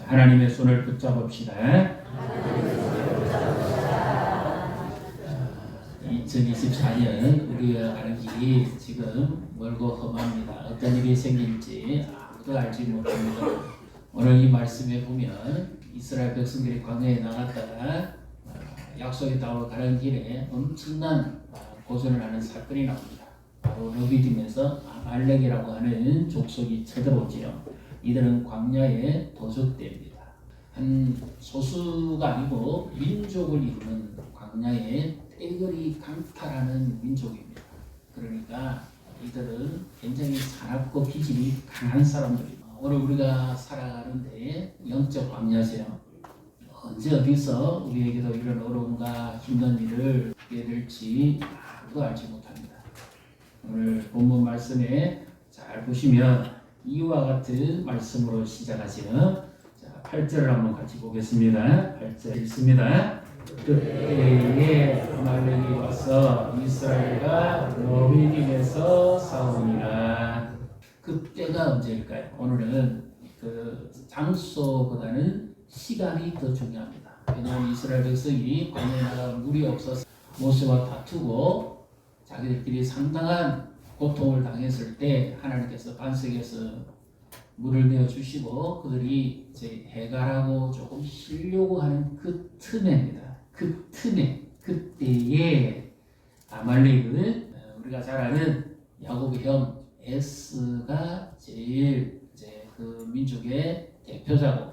하나님의 손을 붙잡읍시다. 2024년 우리가 가는 길이 지금 멀고 험합니다. 어떤 일이 생길지 아무도 알지 못합니다. 오늘 이 말씀에 보면 이스라엘 백성들이 광야에 나갔다가 약속의 땅으로 가는 길에 엄청난 고전을 하는 사건이 나옵니다. 바로 르비딤에서 아말렉이라고 하는 족속이 쳐들어오지요. 이들은 광야에 도적됩니다. 한 소수가 아니고 민족을 이루는 광야에 떼거리 강타라는 민족입니다. 그러니까 이들은 굉장히 사납고 기질이 강한 사람들입니다. 오늘 우리가 살아가는데 영적 광야세요. 언제 어디서 우리에게도 이런 어려움과 힘든 일을 하게 될지 아무도 알지 못합니다. 오늘 본문 말씀에 잘 보시면 이와 같은 말씀으로 시작하시는 8절을 한번 같이 보겠습니다. 8절 읽습니다. 그때에 아말렉이 와서 이스라엘과 르비딤에서 싸우니라. 그때가 언제일까요? 오늘은 그 장소보다는 시간이 더 중요합니다. 왜냐하면 이스라엘 백성이 광야에 나가 물이 없어서 모세와 다투고 자기들끼리 상당한 고통을 당했을 때 하나님께서 반석에서 물을 내어 주시고 그들이 이제 해가라고 조금 쉬려고 하는 그 틈입니다. 그 틈에 그때에 아말렉은 우리가 잘 아는 야곱의 형 에스가 제일 이제 그 민족의 대표자고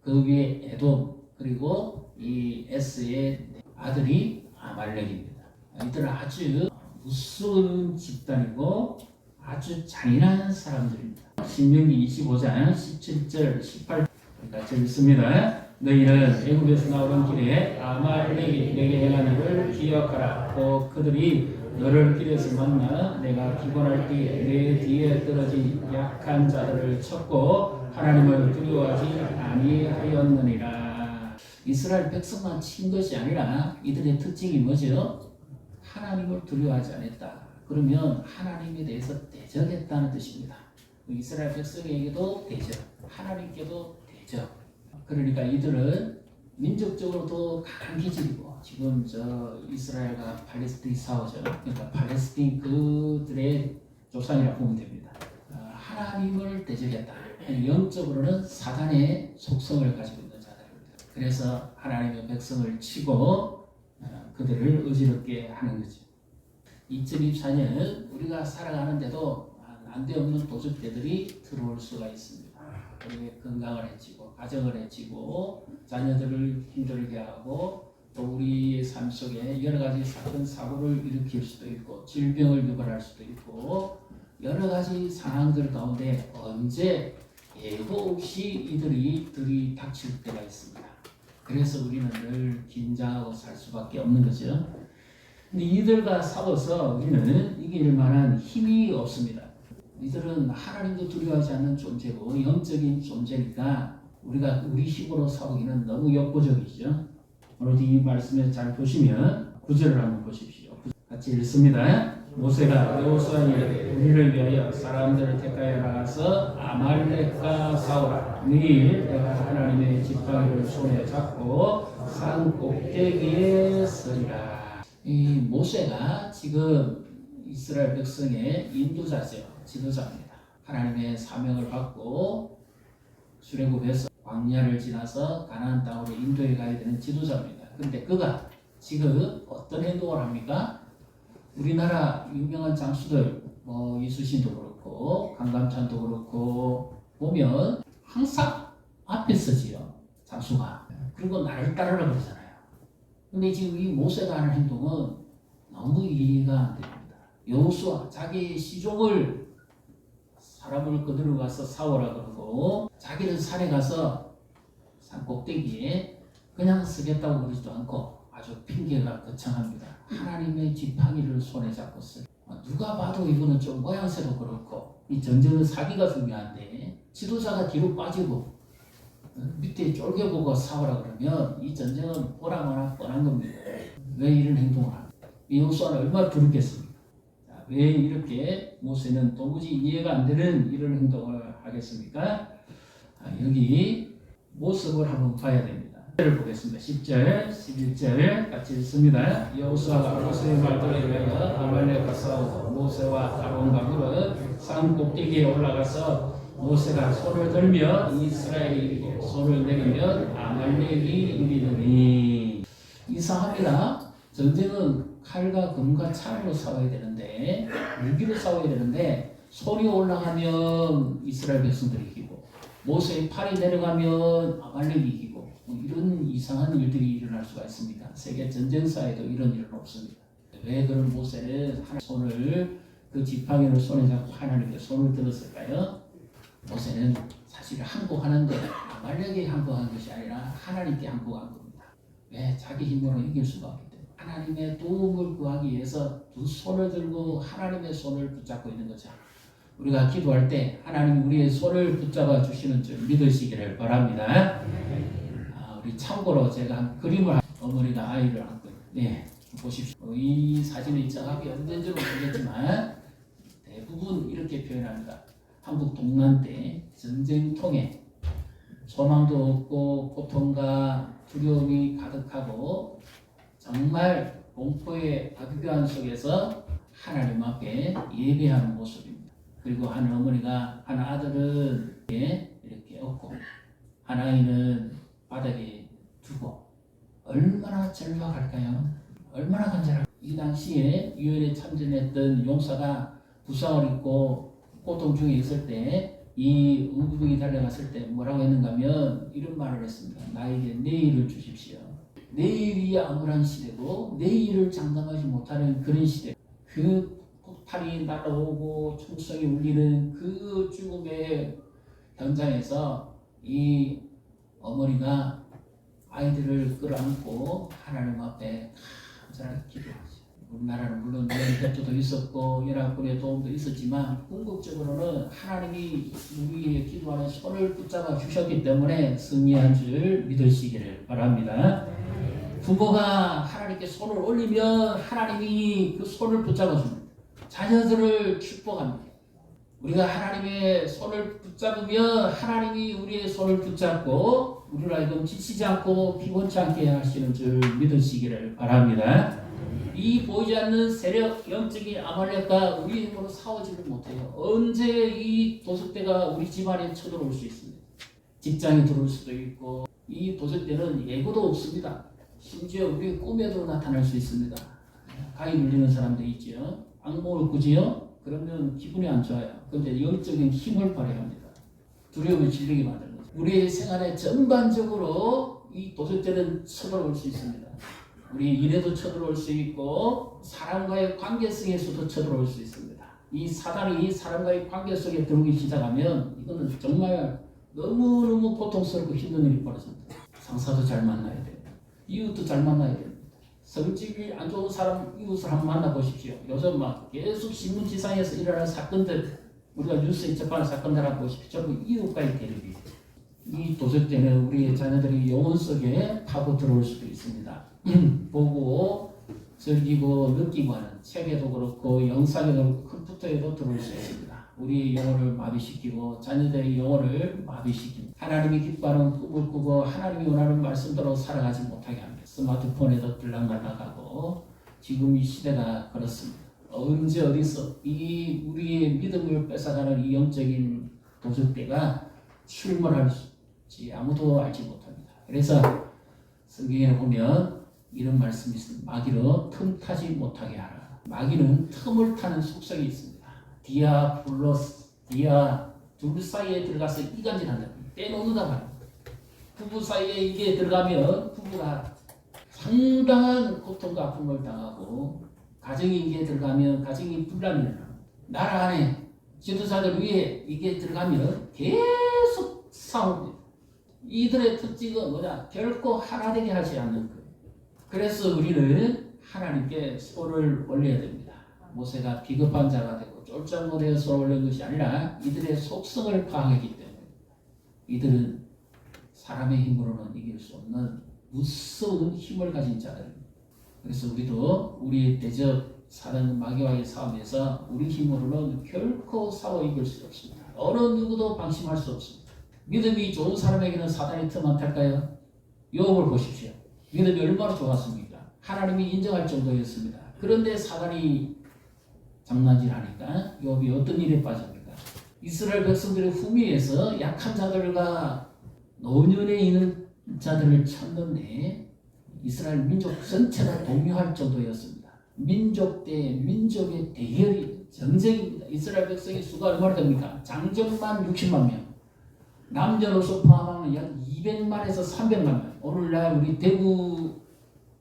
그 위에 에돔 그리고 이 에스의 아들이 아말렉입니다. 이들은 아주 무서운 집단이고 아주 잔인한 사람들입니다. 신명기 25장 17절 18절까지 읽습니다. 너희는 애굽에서 나오는 길에 아말렉이 내게 행한 일을 기억하라. 또 그들이 너를 길에서 만나 내가 피곤할 때에 내 뒤에 떨어진 약한 자들을 쳤고 하나님을 두려워하지 아니하였느니라. 이스라엘 백성만 친 것이 아니라 이들의 특징이 뭐죠? 하나님을 두려워하지 않았다. 그러면 하나님에 대해서 대적했다는 뜻입니다. 이스라엘 백성에게도 대적, 하나님께도 대적. 그러니까 이들은 민족적으로도 강한 기질이고 지금 저 이스라엘과 팔레스틴이 싸우죠. 그러니까 팔레스틴 그들의 조상이라고 보면 됩니다. 하나님을 대적했다. 영적으로는 사단의 속성을 가지고 있는 자들입니다. 그래서 하나님의 백성을 치고 그들을 어지럽게 하는 거죠. 2024년 우리가 살아가는데도 난데없는 도적들이 들어올 수가 있습니다. 우리의 건강을 해치고 가정을 해치고 자녀들을 힘들게 하고 또 우리의 삶 속에 여러 가지 사건 사고를 일으킬 수도 있고 질병을 유발할 수도 있고 여러 가지 상황들 가운데 언제 예고 없이 이들이 들이닥칠 때가 있습니다. 그래서 우리는 늘 긴장하고 살 수밖에 없는 거죠. 근데 이들과 싸워서 우리는 이길 만한 힘이 없습니다. 이들은 하나님도 두려워하지 않는 존재고 영적인 존재니까 우리가 우리 힘으로 싸우기는 너무 역부족이죠. 오늘 이 말씀에 잘 보시면 9절을 한번 보십시오. 같이 읽습니다. 모세가 여호수아에게 우리를 위하여 사람들을 택하여 나가서 아말렉과 싸우라. 내일 내가 하나님의 지팡이를 손에 잡고 산 꼭대기에 서리라. 이 모세가 지금 이스라엘 백성의 인도자죠. 지도자입니다. 하나님의 사명을 받고 출애굽해서 광야를 지나서 가나안 땅으로 인도해 가야 되는 지도자입니다. 그런데 그가 지금 어떤 행동을 합니까? 우리나라 유명한 장수들 이순신도 그렇고 강감찬도 그렇고 보면 항상 앞에 서지요. 장수가. 그리고 나를 따르라 그러잖아요. 근데 지금 이 모세가 하는 행동은 너무 이해가 안 됩니다. 여호수아 자기 시종을 사람을 거들어 가서 싸우라 그러고 자기는 산에 가서 산 꼭대기에 그냥 쓰겠다고 그러지도 않고 아주 핑계가 거창합니다. 하나님의 지팡이를 손에 잡고 쓰. 누가 봐도 이거는 좀 모양새도 그렇고 이 전쟁은 사기가 중요한데 지도자가 뒤로 빠지고 밑에 쫄겨보고 싸우라 그러면 이 전쟁은 보라마나 뻔한 겁니다. 왜 이런 행동을 합니까? 여호수아는 얼마나 부르겠습니까? 왜 이렇게 모세는 도무지 이해가 안 되는 이런 행동을 하겠습니까? 여기 모습을 한번 봐야 됩니다. 를 보겠습니다. 10절, 11절 같이 읽습니다. 여호수아가 모세의 말대로 인하여 아말렉과 싸우고 모세와 아론과 훌은 산 꼭대기에 올라가서 모세가 손을 들며 이스라엘이 이기고 손을 내리면 아말렉이 이기더니. 이상합니다. 전쟁은 칼과 금과 창으로 싸워야 되는데, 무기로 싸워야 되는데, 손이 올라가면 이스라엘 백성들이 이기고 모세의 팔이 내려가면 아말렉이 이기고, 이런 이상한 일들이 일어날 수가 있습니다. 세계 전쟁사에도 이런 일은 없습니다. 왜 그런 모세는 손을, 그 지팡이를 손에 잡고 하나님께 손을 들었을까요? 모세는 사실 항복하는데 아말렉에 항복한 것이 아니라 하나님께 항복한 겁니다. 왜? 자기 힘으로 이길 수가 없기 때문에. 하나님의 도움을 구하기 위해서 두 손을 들고 하나님의 손을 붙잡고 있는 거죠. 우리가 기도할 때 하나님 우리의 손을 붙잡아 주시는 줄 믿으시기를 바랍니다. 우리 참고로 제가 그림을 어머니가 아이를 안고 보십시오. 이 사진이 정확히 언제인지는 모르겠지만 대부분 이렇게 표현합니다. 한국 동란 때 전쟁통에 소망도 없고 고통과 두려움이 가득하고 정말 공포의 박유한 속에서 하나님 앞에 예배하는 모습입니다. 그리고 한 어머니가 한 아들은 이렇게 얻고 한 아이는 바닥에 두고 얼마나 절박할까요? 얼마나 간절할까요? 이 당시에 유엔에 참전했던 용사가 부상을 입고 고통 중에 있을 때 이 응급병이 달려갔을 때 뭐라고 했는가 하면 이런 말을 했습니다. 나에게 내일을 주십시오. 내일이 암울한 시대고 내일을 장담하지 못하는 그런 시대. 그 폭탄이 날아오고 총성이 울리는 그 죽음의 현장에서 이 어머니가 아이들을 끌어안고 하나님 앞에 간절하게 기도하죠. 우리나라는 물론 유엔 대표도 있었고 연합군의 도움도 있었지만 궁극적으로는 하나님이 우리의 기도하는 손을 붙잡아 주셨기 때문에 승리한 줄 믿으시기를 바랍니다. 부모가 하나님께 손을 올리면 하나님이 그 손을 붙잡아 줍니다. 자녀들을 축복합니다. 우리가 하나님의 손을 붙잡으면 하나님이 우리의 손을 붙잡고 우리를 하여금 지치지 않고 피곤치 않게 하시는 줄 믿으시기를 바랍니다. 이 보이지 않는 세력, 영적인 아말렉과 우리 힘으로 싸우지를 못해요. 언제 이 도적대가 우리 집안에 쳐들어올 수 있습니다. 직장에 들어올 수도 있고 이 도적대는 예고도 없습니다. 심지어 우리 꿈에도 나타날 수 있습니다. 가위 눌리는 사람도 있죠. 악몽을 꾸지요? 그러면 기분이 안 좋아요. 그런데 영적인 힘을 발휘해야 합니다. 두려움을 질리게 만드는 거죠. 우리의 생활에 전반적으로 이 도적대는 쳐들어올 수 있습니다. 우리 일에도 쳐들어올 수 있고 사람과의 관계성에서도 쳐들어올 수 있습니다. 이 사단이 사람과의 관계 속에 들어오기 시작하면 이거는 정말 너무너무 고통스럽고 힘든 일이 벌어집니다. 상사도 잘 만나야 돼요. 이웃도 잘 만나야 됩니다. 성질이 안 좋은 사람, 이웃을 한번 만나보십시오. 요즘 막 계속 신문지상에서 일어나는 사건들, 우리가 뉴스에 접하는 사건들 한번 보십시오. 전부 이웃과의 대립이에요. 이 도적대는 우리의 자녀들이 영혼 속에 파고 들어올 수도 있습니다. 보고 즐기고 느끼고 하는 책에도 그렇고 영상에도 그렇고 컴퓨터에도 들어올 수 있습니다. 우리의 영혼을 마비시키고 자녀들의 영혼을 마비시킵니다. 하나님이 기뻐하는 꿈을 꾸고 하나님이 원하는 말씀대로 살아가지 못하게 합니다. 스마트폰에도 들락날락하고 지금 이 시대가 그렇습니다. 언제 어디서 이 우리의 믿음을 뺏어가는 이 영적인 도적대가 출몰할지 아무도 알지 못합니다. 그래서 성경에 보면 이런 말씀이 있습니다. 마귀로 틈타지 못하게 하라. 마귀는 틈을 타는 속성이 있습니다. 디아 플러스 디아 둘 사이에 들어가서 이간질한다. 빼놓는다 말입니다. 부부 사이에 이게 들어가면 부부가 상당한 고통과 아픔을 당하고 가정이 이게 들어가면 가정이 분란이 일어납니다. 나라 안에 지도자들 위에 이게 들어가면 계속 싸웁니다. 이들의 특징은 뭐냐? 결코 하나 되게 하지 않는 거예요. 그래서 우리는 하나님께 손을 올려야 됩니다. 모세가 비겁한 자가 되고 쫄짝으로 되어 손을 올린 것이 아니라 이들의 속성을 파악했기 때문에 이들은 사람의 힘으로는 이길 수 없는 무서운 힘을 가진 자들입니다. 그래서 우리도 우리의 대적 사단 마귀와의 싸움에서 우리 힘으로는 결코 싸워 이길 수 없습니다. 어느 누구도 방심할 수 없습니다. 믿음이 좋은 사람에게는 사단이 틈 안 탈까요? 욥을 보십시오. 믿음이 얼마나 좋았습니까? 하나님이 인정할 정도였습니다. 그런데 사단이 장난질하니까 욥이 어떤 일에 빠집니까? 이스라엘 백성들의 후미에서 약한 자들과 노년에 있는 자들을 찾는데 이스라엘 민족 전체가 동요할 정도였습니다. 민족 대 민족의 대결이 전쟁입니다. 이스라엘 백성의 수가 얼마나 됩니까? 장정만 60만 명, 남녀노소 포함하면 약 200만에서 300만 명. 오늘날 우리 대구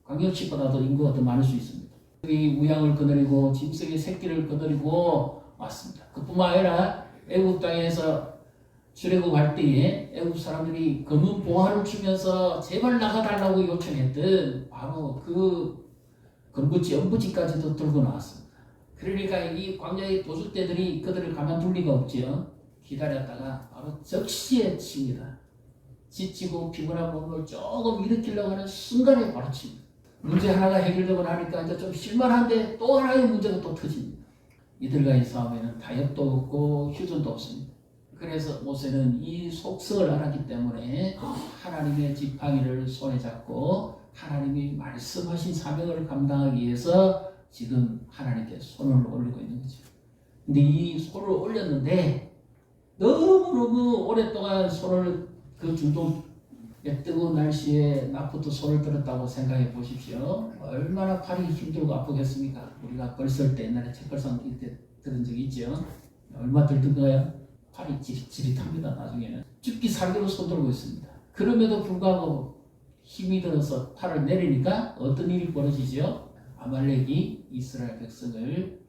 광역시보다도 인구가 더 많을 수 있습니다. 이 우양을 거느리고 짐승의 새끼를 거느리고 왔습니다. 그뿐만 아니라 애국 땅에서 출애굽할 때에 애국 사람들이 검은 보화를 주면서 제발 나가달라고 요청했던 바로 그 금부지, 엄부지까지도 들고 나왔습니다. 그러니까 이 광야의 도둑대들이 그들을 가만둘 리가 없지요. 기다렸다가 바로 적시에 칩니다. 지치고 피곤한 몸을 조금 일으키려고 하는 순간에 바로 칩니다. 문제 하나가 해결되고 나니까 이제 좀 실만한데 또 하나의 문제가 또 터집니다. 이들과의 싸움에는 타협도 없고 휴전도 없습니다. 그래서 모세는 이 속성을 알았기 때문에 하나님의 지팡이를 손에 잡고 하나님이 말씀하신 사명을 감당하기 위해서 지금 하나님께 손을 올리고 있는 거죠. 근데 이 손을 올렸는데 너무너무 오랫동안 손을 그 중동 뜨거운 날씨에 낮부터 손을 들었다고 생각해 보십시오. 얼마나 팔이 힘들고 아프겠습니까? 우리가 걸쓸 때 옛날에 책걸상 때 들은 적이 있죠. 얼마 들던가요? 팔이 지릿합니다. 나중에는 죽기 살기로 손 들고 있습니다. 그럼에도 불구하고 힘이 들어서 팔을 내리니까 어떤 일이 벌어지죠? 아말렉이 이스라엘 백성을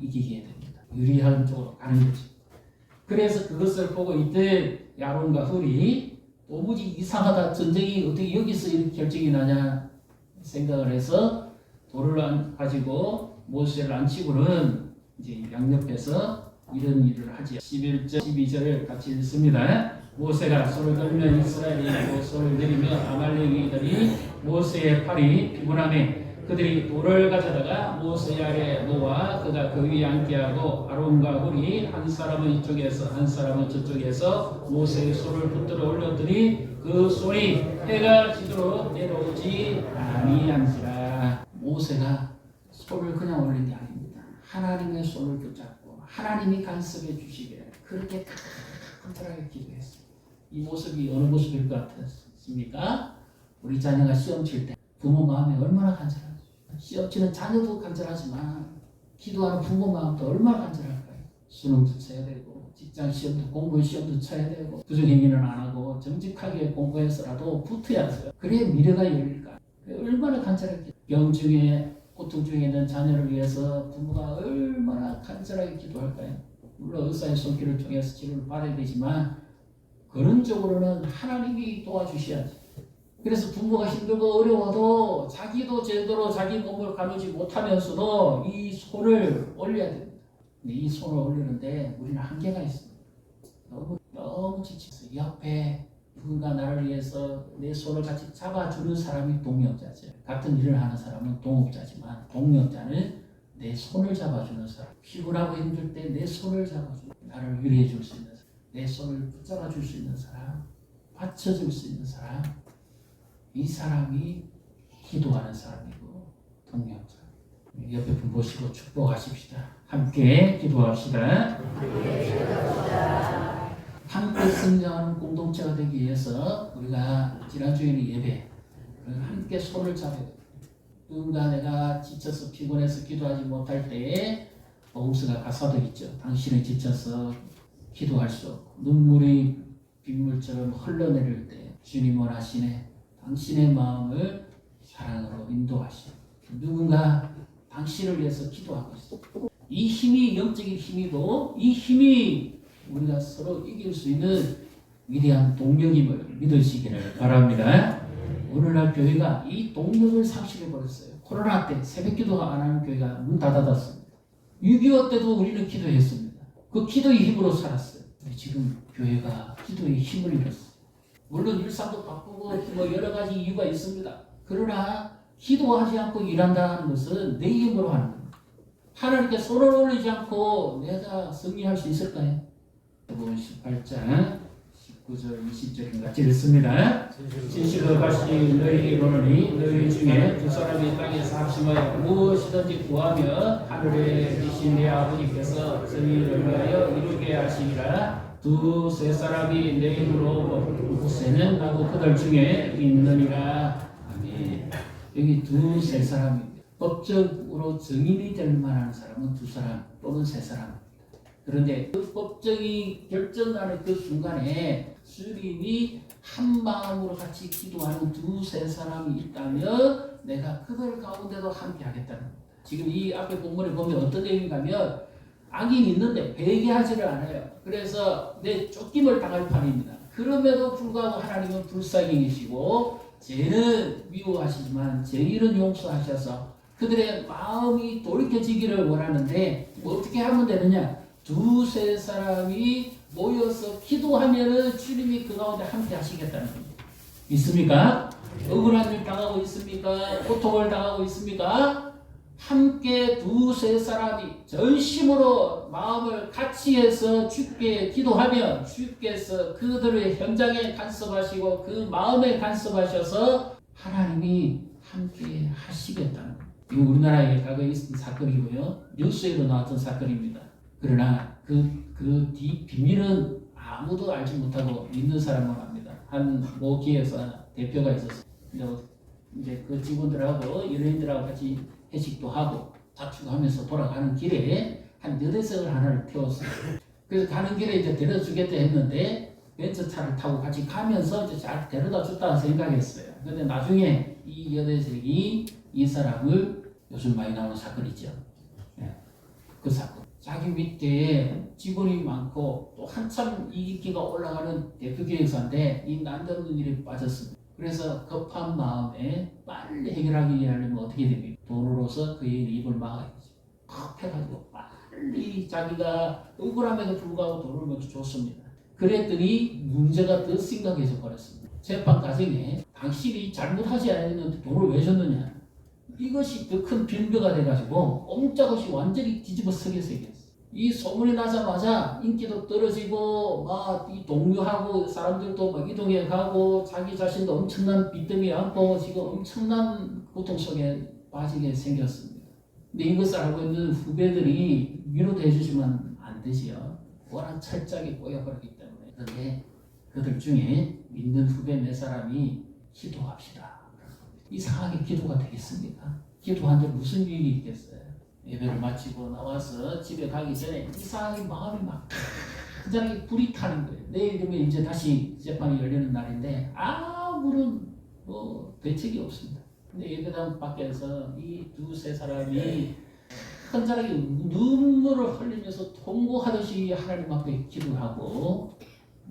이기게 됩니다. 유리한 쪽으로 가는 거죠. 그래서 그것을 보고 있던 야론과 훌이 도무지 이상하다. 전쟁이 어떻게 여기서 이렇게 결정이 나냐 생각을 해서 돌을 가지고 모세를 앉히고는 이제 양옆에서 이런 일을 하지. 11절, 12절을 같이 읽습니다. 모세가 손을 들며 이스라엘이 손을 내리며 아말렉이들이 모세의 팔이 피곤하며 그들이 돌을 가져다가 모세 아래 놓아 그가 그 위에 앉게 하고 아론과 훌이 한 사람은 이쪽에서 한 사람은 저쪽에서 모세의 손을 붙들어 올렸더니 그 손이 해가 지도록 내려오지 아니한지라. 모세가 손을 그냥 올린 게 아닙니다. 하나님의 손을 붙잡고 하나님이 간섭해 주시기를 그렇게 간절하게 기도했습니다. 이 모습이 어느 모습일 것 같습니까? 우리 자녀가 시험 칠 때 부모 마음이 얼마나 간절하죠. 시험 치는 자녀도 간절하지만 기도하는 부모 마음도 얼마나 간절할까요? 수능도 쳐야 되고 직장 시험도 공부 시험도 쳐야 되고 부정행위는 안 하고 정직하게 공부해서라도 붙어야 돼요. 그래야 미래가 열릴까. 얼마나 간절하게 병 중에 고통 중에 있는 자녀를 위해서 부모가 얼마나 간절하게 기도할까요? 물론 의사의 손길을 통해서 치료를 받아야 되지만 근원적으로는 하나님이 도와주셔야지. 그래서 부모가 힘들고 어려워도 자기도 제대로 자기 몸을 가누지 못하면서도 이 손을 올려야 됩니다. 근데 이 손을 올리는데 우리는 한계가 있습니다. 너무 지치서 옆에 누군가 나를 위해서 내 손을 같이 잡아주는 사람이 동역자죠. 같은 일을 하는 사람은 동업자지만 동역자는 내 손을 잡아주는 사람. 피곤하고 힘들 때 내 손을 잡아주는 나를 위로해 줄 수 있는 사람. 내 손을 붙잡아 줄 수 있는 사람. 받쳐줄 수 있는 사람. 이 사람이 기도하는 사람이고 동역자. 옆에 분 보시고 축복하십시다. 함께 기도합시다. 함께 성장하는 공동체가 되기 위해서 우리가 지난주에는 예배 함께 손을 잡아야 돼요. 누군가 내가 지쳐서 피곤해서 기도하지 못할 때에 복음서가 가사도 있죠. 당신은 지쳐서 기도할 수 없고 눈물이 빗물처럼 흘러내릴 때 주님 원하시네. 당신의 마음을 사랑으로 인도하시오. 누군가 당신을 위해서 기도하고 있습니다. 이 힘이 영적인 힘이고 이 힘이 우리가 서로 이길 수 있는 위대한 동력임을 믿으시기를 바랍니다. 오늘날 교회가 이 동력을 상실해버렸어요. 코로나 때 새벽기도 안 하는 교회가 문 닫았습니다. 6.25 때도 우리는 기도했습니다. 그 기도의 힘으로 살았어요. 지금 교회가 기도의 힘을 잃었어요. 물론 일상도 바쁘고 뭐 여러 가지 이유가 있습니다. 그러나 기도하지 않고 일한다는 것은 내 힘으로 하는 겁니다. 하나님께 손을 올리지 않고 내가 승리할 수 있을까요? 18장 19절 20절인가 읽습니다. 진실로 가시니 너희에게 이르노니 너희 중에 두 사람이 땅에서 합심하여 무엇이든지 구하면 하늘에 계신 내 아버지께서 저희를 위하여 이루게 하시리라. 두세 사람이 내 이름으로 모세는 나도 그들 중에 있느니라. 아멘. 여기 두세 사람입니다. 법적으로 증인이 될 만한 사람은 두 사람 또는 세 사람. 그런데 그 법정이 결정하는 그 순간에 주님이 한 마음으로 같이 기도하는 두세 사람이 있다면 내가 그들 가운데도 함께 하겠다는 겁니다. 지금 이 앞에 본문에 보면 어떤 내용인가 하면 악인이 있는데 회개하지를 않아요. 그래서 내 쫓김을 당할 판입니다. 그럼에도 불구하고 하나님은 불쌍히이시고 죄는 미워하시지만 죄일은 용서하셔서 그들의 마음이 돌이켜지기를 원하는데 어떻게 하면 되느냐? 두세 사람이 모여서 기도하면은 주님이 그 가운데 함께 하시겠다는 겁니다. 있습니까? 억울한 일 당하고 있습니까? 고통을 당하고 있습니까? 함께 두세 사람이 전심으로 마음을 같이 해서 주께 기도하면 주께서 그들의 현장에 간섭하시고 그 마음에 간섭하셔서 하나님이 함께 하시겠다는 겁니다. 이거 우리나라에 과거에 있었던 사건이고요. 뉴스에도 나왔던 사건입니다. 그러나 그 비밀은 아무도 알지 못하고 믿는 사람만 압니다. 한 모 기회에서 대표가 있었어요. 이제 그 직원들하고 연예인들하고 같이 회식도 하고 다투고 하면서 돌아가는 길에 한 여대생을 하나를 태웠어요. 그래서 가는 길에 이제 데려다 주겠다 했는데 벤츠차를 타고 같이 가면서 이제 잘 데려다 줬다고 생각했어요. 근데 나중에 이 여대생이 이 사람을 요즘 많이 나오는 사건 있죠. 그 사건. 자기 밑에 직원이 많고 또 한참 인기가 올라가는 대표기획사인데 이 난데없는 일에 빠졌습니다. 그래서 급한 마음에 빨리 해결하기 위하려면 어떻게 됩니까? 돈으로서 그의 입을 막아야지. 급해가지고 빨리 자기가 억울함에도 불구하고 돈을 먼저 줬습니다. 그랬더니 문제가 더 심각해져 버렸습니다. 재판 과정에 당신이 잘못하지 않았는데 돈을 왜 줬느냐? 이것이 더 큰 빌미가 돼가지고 옴짝없이 완전히 뒤집어 쓰게 생겼어요. 이 소문이 나자마자 인기도 떨어지고 막 이 동료하고 사람들도 막 이동해 가고 자기 자신도 엄청난 빚더미 안고 지금 엄청난 고통 속에 빠지게 생겼습니다. 근데 이것을 알고 있는 후배들이 위로도 해주시면 안 되지요. 워낙 철저하게 꼬여버렸기 때문에. 그런데 그들 중에 믿는 후배 몇 사람이 기도합시다. 이상하게 기도가 되겠습니까? 기도한 데 무슨 일이 있겠어요? 예배를 마치고 나와서 집에 가기 전에 이상하게 마음이 막 굉장히 불이 타는 거예요. 내일이면 이제 다시 재판이 열리는 날인데 아무런 대책이 없습니다. 근데 예배당 밖에서 이 두세 사람이 간절하게 눈물을 흘리면서 통곡하듯이 하나님 앞에 기도하고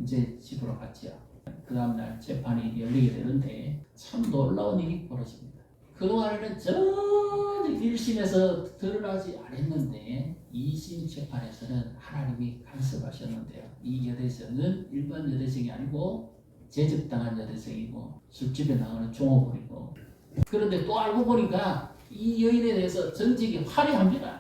이제 집으로 갔죠. 그 다음날 재판이 열리게 되는데 참 놀라운 일이 벌어집니다. 그동안에는 전혀 1심에서 드러나지 않았는데 2심 재판에서는 하나님이 간섭하셨는데요. 이 여대생은 일반 여대생이 아니고 제적당한 여대생이고 술집에 나가는 종업원이고 그런데 또 알고 보니까 이 여인에 대해서 전직이 화려합니다.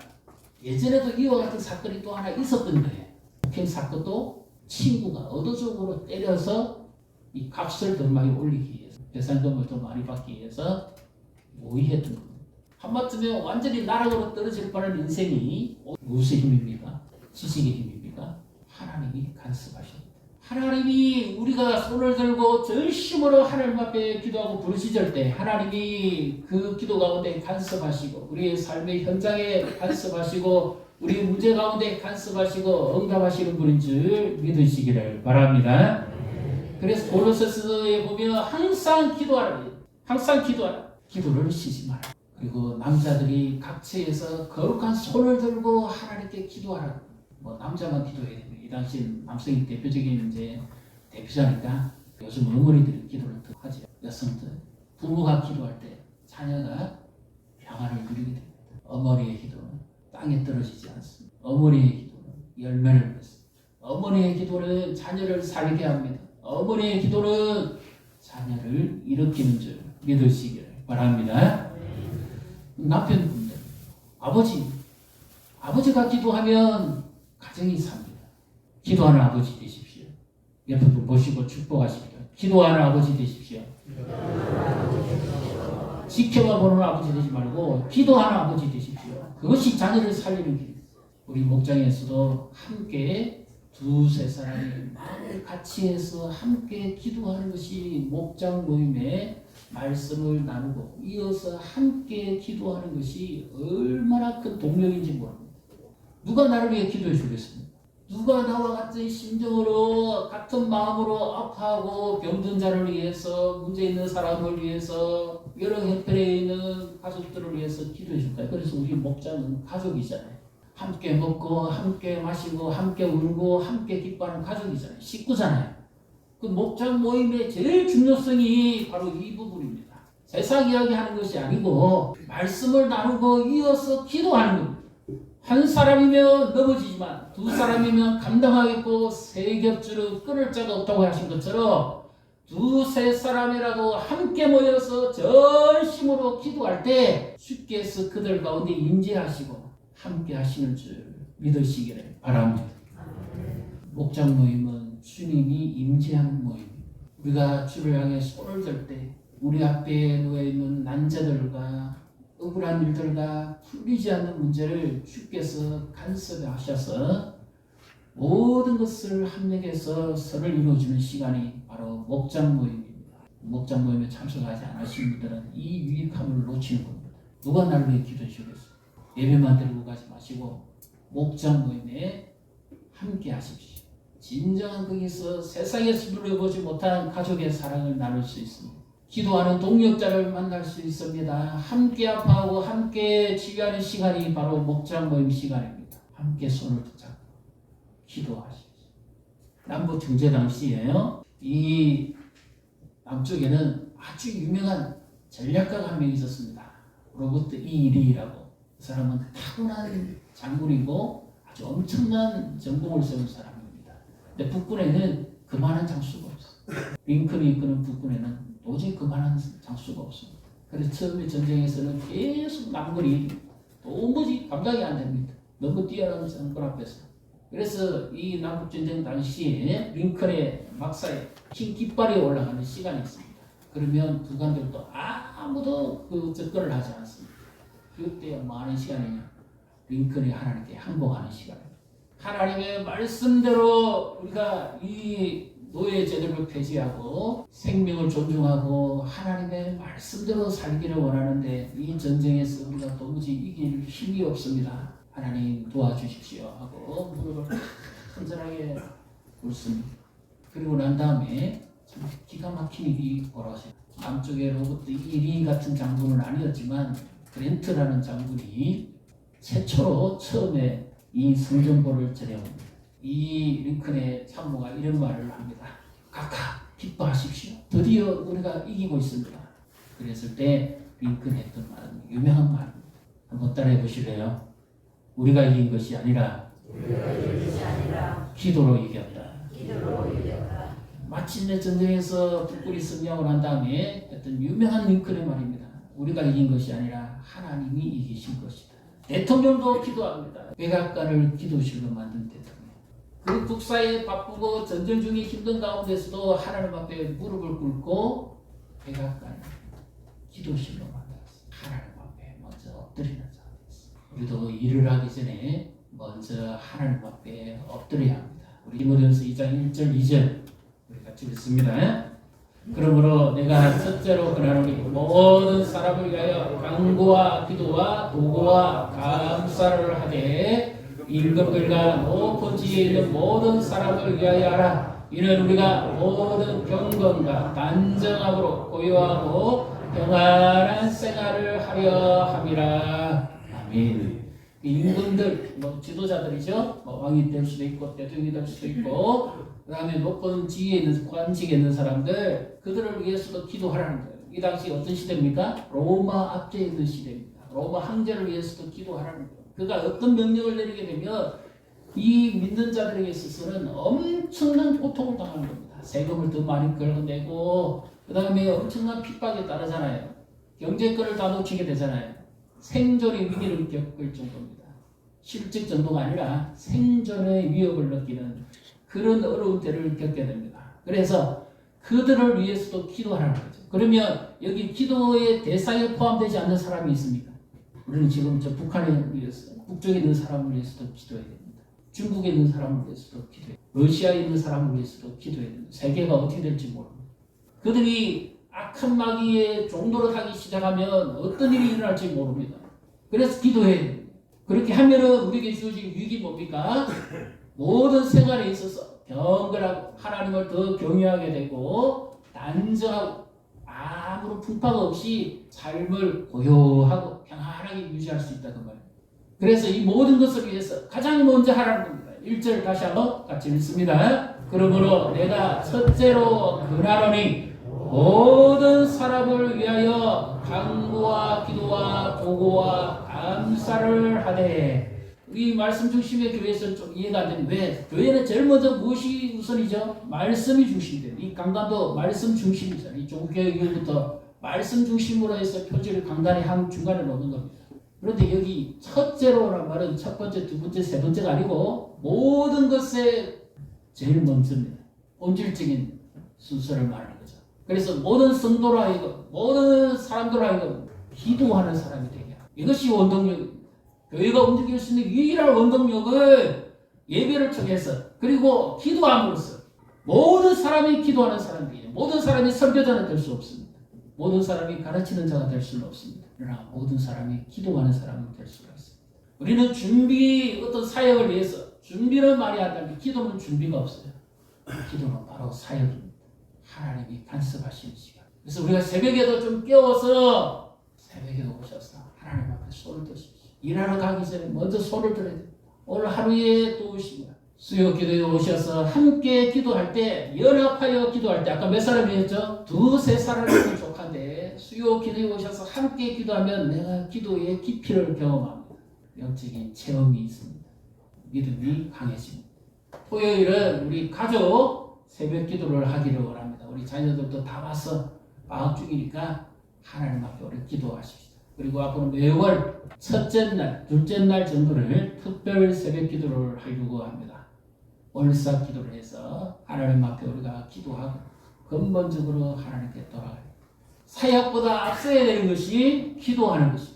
예전에도 이와 같은 사건이 또 하나 있었던 거예요. 폭행 사건도 친구가 의도적으로 때려서 이 값을 더 많이 올리기 위해서 배상금을 더 많이 받기 위해서 모의했던 겁니다. 한마디면 완전히 나락으로 떨어질 뻔한 인생이 무엇의 힘입니까? 지식의 힘입니까? 하나님이 간섭하십니다. 하나님이 우리가 손을 들고 전심으로 하나님 앞에 기도하고 부르짖을 때 하나님이 그 기도 가운데 간섭하시고 우리의 삶의 현장에 간섭하시고 우리 문제 가운데 간섭하시고 응답하시는 분인 줄 믿으시기를 바랍니다. 그래서 고로새서에 보면 항상 기도하라. 항상 기도하라. 기도를 쉬지 마라. 그리고 남자들이 각처에서 거룩한 손을 들고 하나님께 기도하라. 남자만 기도해야 됩니다. 이 당시 남성이 대표적인 이제 대표자니까 요즘 어머니들이 기도를 더 하죠. 여성들 부모가 기도할 때 자녀가 평안을 누리게 됩니다. 어머니의 기도는 땅에 떨어지지 않습니다. 어머니의 기도는 열매를 맺습니다. 어머니의 기도는 자녀를 살게 합니다. 어머니의 기도는 자녀를 일으키는 줄 믿으시기를 바랍니다. 남편분들, 아버지가 기도하면 가정이 삽니다. 기도하는 아버지 되십시오. 옆에 분 보시고 축복하십니다. 기도하는 아버지 되십시오. 지켜만 보는 아버지 되지 말고 기도하는 아버지 되십시오. 그것이 자녀를 살리는 길입니다. 우리 목장에서도 함께 두세 사람이 마음을 같이 해서 함께 기도하는 것이 목장 모임의 말씀을 나누고 이어서 함께 기도하는 것이 얼마나 큰 동력인지 모릅니다. 누가 나를 위해 기도해 주겠습니까? 누가 나와 같은 심정으로 같은 마음으로 아파하고 병든 자를 위해서 문제 있는 사람을 위해서 여러 형편에 있는 가족들을 위해서 기도해 줄까요? 그래서 우리 목장은 가족이잖아요. 함께 먹고 함께 마시고 함께 울고 함께 기뻐하는 가족이잖아요. 식구잖아요. 그 목장 모임의 제일 중요성이 바로 이 부분입니다. 세상 이야기하는 것이 아니고 말씀을 나누고 이어서 기도하는 겁니다. 한 사람이면 넘어지지만 두 사람이면 감당하겠고 세 겹줄은 끊을 자가 없다고 하신 것처럼 두세 사람이라도 함께 모여서 전심으로 기도할 때 주께서 그들 가운데 임재하시고 함께 하시는 줄 믿으시기를 바랍니다. 목장 모임은 주님이 임재하는 모임입니다. 우리가 주를 향해 손을 들 때 우리 앞에 놓여있는 난자들과 억울한 일들과 풀리지 않는 문제를 주께서 간섭하셔서 모든 것을 합력해서 선을 이루어주는 시간이 바로 목장 모임입니다. 목장 모임에 참석하지 않으신 분들은 이 유익함을 놓치는 겁니다. 누가 나를 위해 기도해 주겠어요? 예배만 드리고 가지 마시고 목장 모임에 함께 하십시오. 진정한 거기서 세상에서 누려보지 못한 가족의 사랑을 나눌 수 있습니다. 기도하는 동력자를 만날 수 있습니다. 함께 아파하고 함께 치유하는 시간이 바로 목장 모임 시간입니다. 함께 손을 붙잡고 기도하십시오. 남부 중재 당시에요. 이 남쪽에는 아주 유명한 전략가가 한 명 있었습니다. 로버트 E. 리라고. 그 사람은 타고난 장군이고 아주 엄청난 전공을 세운 사람입니다. 근데 북군에는 그만한 장수가 없어요. 링컨이 이끄는 북군에는 도저히 그만한 장수가 없습니다. 그래서 처음에 전쟁에서는 계속 남군이 도무지 감당이 안 됩니다. 너무 뛰어난 장군 앞에서. 그래서 이 남북전쟁 당시에 링컨의 막사에 흰 깃발이 올라가는 시간이 있습니다. 그러면 북한들도 아무도 그 접근을 하지 않습니다. 그때 뭐 하는 시간이냐? 링컨이 하나님께 항복하는 시간입니다. 하나님의 말씀대로 우리가 이 노예 제도를 폐지하고 생명을 존중하고 하나님의 말씀대로 살기를 원하는데 이 전쟁에서 우리가 도무지 이길 힘이 없습니다. 하나님 도와주십시오 하고 무릎을 간절하게 꿇습니다. 그리고 난 다음에 참 기가 막힌 일이 벌어져요. 남쪽에 로버트 이리 같은 장군은 아니었지만 그랜트라는 장군이 최초로 처음에 이 성전보를 전해옵니다. 이 링컨의 참모가 이런 말을 합니다. 각하 기뻐하십시오. 드디어 우리가 이기고 있습니다. 그랬을 때 링컨이 했던 말은 유명한 말입니다. 한번 따라해 보실래요? 우리가 이긴 것이 아니라 기도로 이겼다. 마침내 전쟁에서 북군이 승리하고 난 다음에 했던 유명한 링컨의 말입니다. 우리가 이긴 것이 아니라 하나님이 이기신 것이다. 대통령도 기도합니다. 백악관을 기도실로 만든 대통령. 그 국사에 바쁘고 전쟁 중에 힘든 가운데서도 하나님 앞에 무릎을 꿇고 백악관을 기도실로 만들었어요. 하나님 앞에 먼저 엎드리는 자였어요. 우리도 일을 하기 전에 먼저 하나님 앞에 엎드려야 합니다. 우리 디모데전서 2장 1절 2절 우리 같이 읽습니다. 그러므로 내가 첫째로 그나노니 모든 사람을 위하여 간구와 기도와 도구와 감사를 하되 임금들과 높은 지위에 있는 모든 사람을 위하여 하라. 이는 우리가 모든 경건과 단정함으로 고요하고 평안한 생활을 하려 함이라. 아멘. 임금들, 지도자들이죠. 왕이 될 수도 있고 대통령이 될 수도 있고 그 다음에 높은 지위에 있는 관직에 있는 사람들 그들을 위해서도 기도하라는 거예요. 이 당시 어떤 시대입니까? 로마 압제에 있는 시대입니다. 로마 황제를 위해서도 기도하라는 거예요. 그가 어떤 명령을 내리게 되면 이 믿는 자들에게 있어서는 엄청난 고통을 당하는 겁니다. 세금을 더 많이 끌어내고 그 다음에 엄청난 핍박에 따르잖아요. 경제권을 다 놓치게 되잖아요. 생존의 위기를 겪을 정도입니다. 실직 정도가 아니라 생존의 위협을 느끼는 그런 어려운 때를 겪게 됩니다. 그래서 그들을 위해서도 기도하라는 거죠. 그러면 여기 기도의 대상에 포함되지 않는 사람이 있습니까? 우리는 지금 저 북한에 위해서, 북쪽에 있는 사람을 위해서도 기도해야 됩니다. 중국에 있는 사람을 위해서도 기도해야 됩니다. 러시아에 있는 사람을 위해서도 기도해야 됩니다. 세계가 어떻게 될지 모릅니다. 그들이 악한 마귀의 종노릇 하기 시작하면 어떤 일이 일어날지 모릅니다. 그래서 기도해야 됩니다. 그렇게 하면은 우리에게 주어진 위기 뭡니까? 모든 생활에 있어서 경건하고 하나님을 더 경외하게 되고 단정하고 아무런 풍파가 없이 삶을 고요하고 평안하게 유지할 수 있다 그 말이에요. 그래서 이 모든 것을 위해서 가장 먼저 하라는 겁니다. 1절 다시 한번 같이 읽습니다. 그러므로 내가 첫째로 권하노니 모든 사람을 위하여 간구와 기도와 보고와 감사를 하되. 이 말씀 중심의 교회에서는 좀 이해가 안 되는 왜? 교회는 제일 먼저 무엇이 우선이죠? 말씀이 중심이에요. 이 강단도 말씀 중심이잖아요. 이 종교교육부터 말씀 중심으로 해서 표지를 강단의 한 중간에 놓는 겁니다. 그런데 여기 첫째로라는 말은 첫 번째, 두 번째, 세 번째가 아니고 모든 것에 제일 먼저입니다. 본질적인 순서를 말하는 거죠. 그래서 모든 성도로 하여금 모든 사람들로 하여금 기도하는 사람이 되게 이것이 원동력입니다. 교회가 움직일 수 있는 유일한 원동력은 예배를 통해서 그리고 기도함으로써 모든 사람이 기도하는 사람들이에요. 모든 사람이 선교자는 될 수 없습니다. 모든 사람이 가르치는 자가 될 수는 없습니다. 그러나 모든 사람이 기도하는 사람은 될 수가 있습니다. 우리는 어떤 사역을 위해서 준비는 많이 한다면 기도는 준비가 없어요. 기도는 바로 사역입니다. 하나님이 간섭하시는 시간. 그래서 우리가 새벽에도 좀 깨워서 새벽에도 오셔서 하나님 앞에 손을 드십시오. 일하러 가기 전에 먼저 손을 들어야 됩니다. 오늘 하루에 또 오시면 수요 기도에 오셔서 함께 기도할 때 연합하여 기도할 때 아까 몇 사람이었죠? 두세 사람이면 족한데 수요 기도에 오셔서 함께 기도하면 내가 기도의 깊이를 경험합니다. 영적인 체험이 있습니다. 믿음이 강해집니다. 토요일은 우리 가족 새벽 기도를 하기를 원합니다. 우리 자녀들도 다 와서 방학 중이니까 하나님 앞에 우리 기도하십시오. 그리고 앞으로 매월 첫째 날, 둘째 날 정도를 특별 새벽 기도를 하려고 합니다. 월사 기도를 해서 하나님 앞에 우리가 기도하고 근본적으로 하나님께 돌아가요. 사역보다 앞서야 되는 것이 기도하는 것입니다.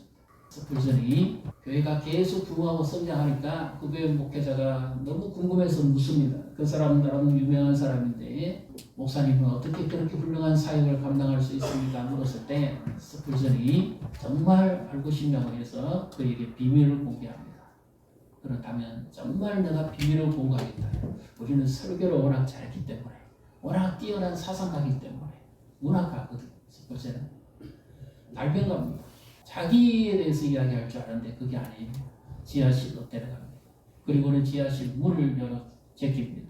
불전이 교회가 계속 부흥하고 성장하니까 그 교회 목회자가 너무 궁금해서 묻습니다. 그 사람은 유명한 사람인데 목사님은 어떻게 그렇게 훌륭한 사역을 감당할 수 있습니까? 물었을 때 스풀전이 정말 알고 싶냐고 해서 그에게 비밀을 공개합니다. 그렇다면 정말 내가 비밀을 공개하겠다. 우리는 설교를 워낙 잘했기 때문에 워낙 뛰어난 사상가이기 때문에 문학가거든요. 스풀전은 달변가입니다. 자기에 대해서 이야기할 줄 알았는데 그게 아니에요. 지하실로 데려갑니다. 그리고는 지하실 문을 열어 제낍니다.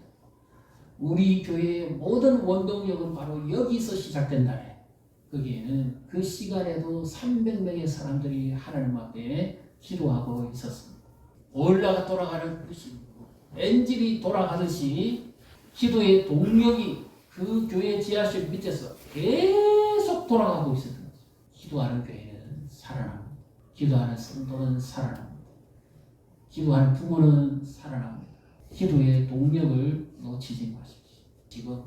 우리 교회의 모든 원동력은 바로 여기서 시작된다네. 거기에는 그 시간에도 300명의 사람들이 하나님 앞에 기도하고 있었습니다. 올라가 돌아가는 것이 엔진이 돌아가듯이 기도의 동력이 그 교회 지하실 밑에서 계속 돌아가고 있었던 거죠. 기도하는 교회는 살아납니다. 기도하는 성도는 살아납니다. 기도하는 부모는 살아납니다. 기도의 동력을 놓치지 마십시오. 지금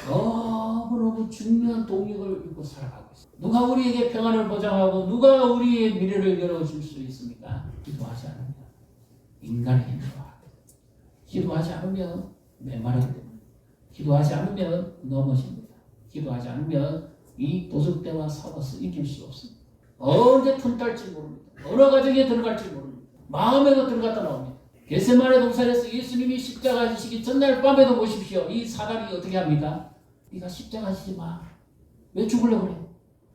너무너무 중요한 동력을 잃고 살아가고 있습니다. 누가 우리에게 평안을 보장하고 누가 우리의 미래를 열어줄 수 있습니까? 기도하지 않으면 인간의 힘으로 기도하지 않으면 메마르게 됩니다. 기도하지 않으면 넘어집니다. 기도하지 않으면 이 도적대와 싸워서 이길 수 없습니다. 언제 틈탈지 모릅니다. 어느 가정에 들어갈지 모릅니다. 마음에도 들어갔다 나옵니다. 겟세마네 동산에서 예수님이 십자가 지시기 전날 밤에도 보십시오. 이 사단이 어떻게 합니까? 네가 십자가 지지 마. 왜 죽으려고 그래?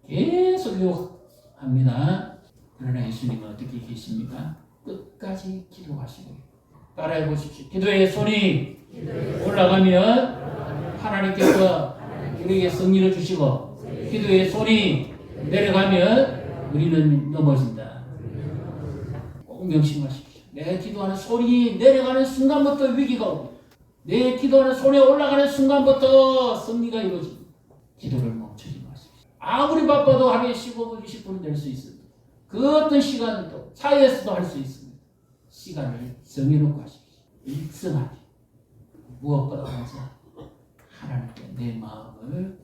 계속 유혹합니다. 그러나 예수님은 어떻게 계십니까? 끝까지 기도하시고 따라해 보십시오. 기도의 손이 올라가면 하나님께서 우리에게 승리를 주시고 기도의 손이 내려가면 우리는 넘어진다. 꼭 명심하십시오. 내 기도하는 손이 내려가는 순간부터 위기가 옵니다. 내 기도하는 손이 올라가는 순간부터 승리가 이루어집니다. 기도를 멈추지 마십시오. 아무리 바빠도 하루에 15분, 20분은 낼 수 있습니다. 그 어떤 시간도 차에서도 할 수 있습니다. 시간을 정해놓고 하십시오. 일정하게 무엇보다 먼저 하나님께 내 마음을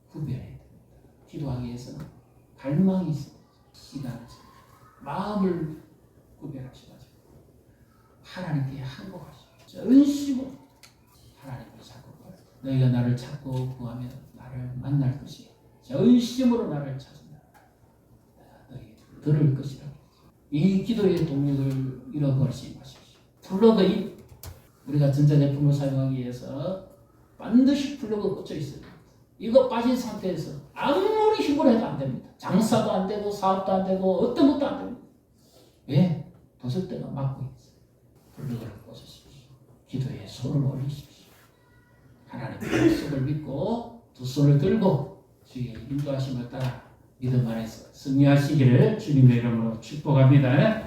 구별해야 됩니다. 기도하기 위해서는 갈망이 있어야 돼요. 시간을 마음을 구별하셔가지고 하나님께 항복하시고 전심으로 하나님을 찾고 너희가 나를 찾고 구하면 나를 만날 것이요 전심으로 나를 찾는다. 너희 들을 것이라고. 이 기도의 동력을 잃어버리지 마십시오. 플러그인 우리가 전자제품을 사용하기 위해서 반드시 플러그가 꽂혀 있어요. 이거 빠진 상태에서 아무리 힘을 해도 안 됩니다. 장사도 안 되고 사업도 안 되고 어떤 것도 안 됩니다. 왜? 도적대가 막고 있어요. 플러그를 꽂으십시오. 기도에 손을 올리십시오. 하나님의 약속을 믿고 두 손을 들고 주의 인도하심을 따라 믿음 안에서 승리하시기를 주님의 이름으로 축복합니다.